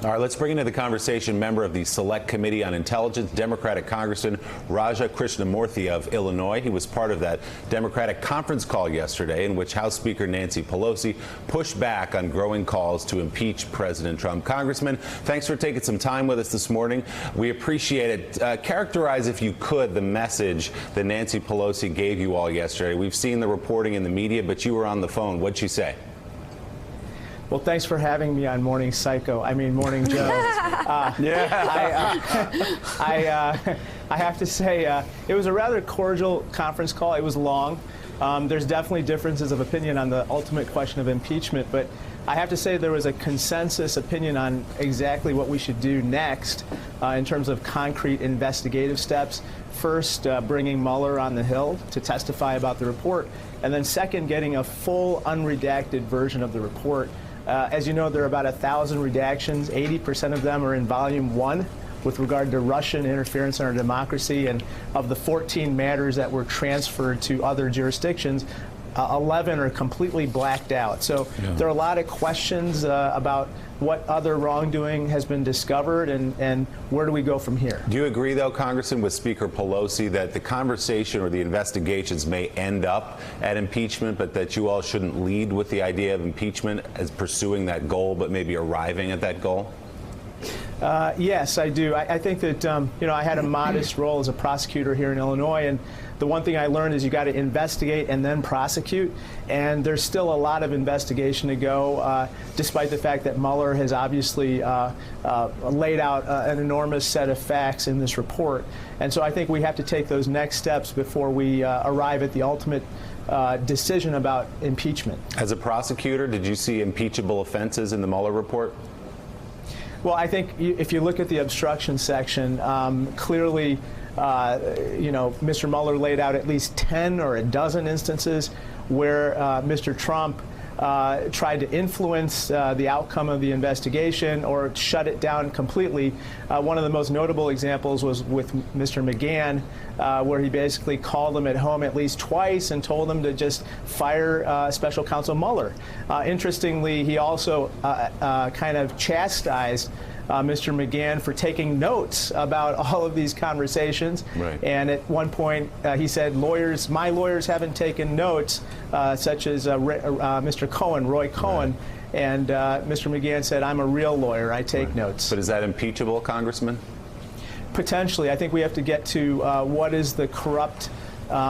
All right, let's bring into the conversation member of the Select Committee on Intelligence, Democratic Congressman Raja Krishnamoorthi of Illinois. He was part of that Democratic conference call yesterday in which House Speaker Nancy Pelosi pushed back on growing calls to impeach President Trump. Congressman, thanks for taking some time with us this morning. We appreciate it. Characterize, if you could, the message that Nancy Pelosi gave you all yesterday. We've seen the reporting in the media, but you were on the phone. What'd she say? Well, thanks for having me on Morning Morning Joe. I have to say, it was a rather cordial conference call. It was long. There's definitely differences of opinion on the ultimate question of impeachment, but I have to say there was a consensus opinion on exactly what we should do next in terms of concrete investigative steps. First, bringing Mueller on the Hill to testify about the report, and then second, getting a full unredacted version of the report. As you know, there are about 1,000 redactions. 80% of them are in Volume 1 with regard to Russian interference in our democracy. And of the 14 matters that were transferred to other jurisdictions, 11 are completely blacked out. So there are a lot of questions about what other wrongdoing has been discovered and where do we go from here. Do you agree, though, Congressman, with Speaker Pelosi that the conversation or the investigations may end up at impeachment, but that you all shouldn't lead with the idea of impeachment as pursuing that goal, but maybe arriving at that goal? Yes, I do. I think that, I had a modest role as a prosecutor here in Illinois, and the one thing I learned is you got to investigate and then prosecute, and there's still a lot of investigation to go, despite the fact that Mueller has obviously laid out an enormous set of facts in this report. And so I think we have to take those next steps before we arrive at the ultimate decision about impeachment. As a prosecutor, did you see impeachable offenses in the Mueller report? Well, I think if you look at the obstruction section, clearly, Mr. Mueller laid out at least 10 or a dozen instances where Mr. Trump tried to influence the outcome of the investigation or shut it down completely. One of the most notable examples was with Mr. McGahn, where he basically called him at home at least twice and told him to just fire Special Counsel Mueller. Interestingly, he also kind of chastised Mr. McGahn for taking notes about all of these conversations. Right. And at one point, he said, my lawyers haven't taken notes, such as Mr. Cohen, Roy Cohen. Right. And Mr. McGahn said, I'm a real lawyer. I take notes. But is that impeachable, Congressman? Potentially. I think we have to get to what is the corrupt,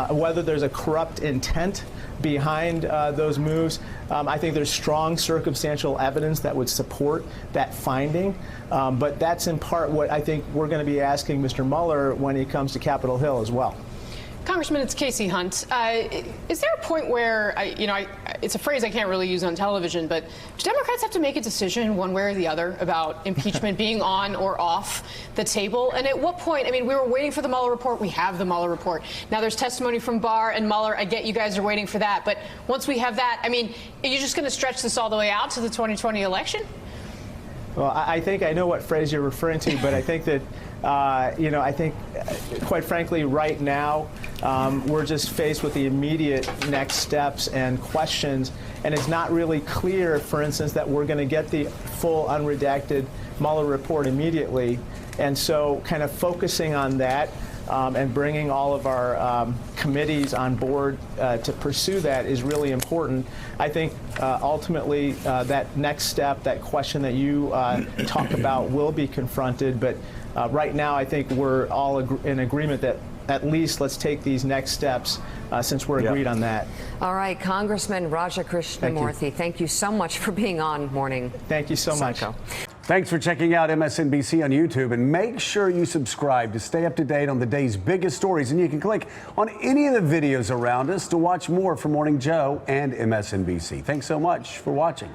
whether there's a corrupt intent behind those moves. I think there's strong circumstantial evidence that would support that finding, but that's in part what I think we're going to be asking Mr. Mueller when he comes to Capitol Hill as well. Congressman, it's Casey Hunt. Is there a point where, it's a phrase I can't really use on television, but do Democrats have to make a decision one way or the other about impeachment being on or off the table? And at what point, we were waiting for the Mueller report. We have the Mueller report. Now there's testimony from Barr and Mueller. I get you guys are waiting for that. But once we have that, are you just going to stretch this all the way out to the 2020 election? Well, I think I know what phrase you're referring to, but I think that, quite frankly, right now, we're just faced with the immediate next steps and questions, and it's not really clear, for instance, that we're going to get the full unredacted Mueller report immediately. And so kind of focusing on that and bringing all of our committees on board to pursue that is really important. I think ultimately that next step, that question that you talk about, will be confronted. But right now, I think we're all in agreement that at least let's take these next steps since we're agreed on that. All right, Congressman Raja Krishnamoorthi, thank you so much for being on Morning. Thank you so much. Thanks for checking out MSNBC on YouTube, and make sure you subscribe to stay up to date on the day's biggest stories. And you can click on any of the videos around us to watch more from Morning Joe and MSNBC. Thanks so much for watching.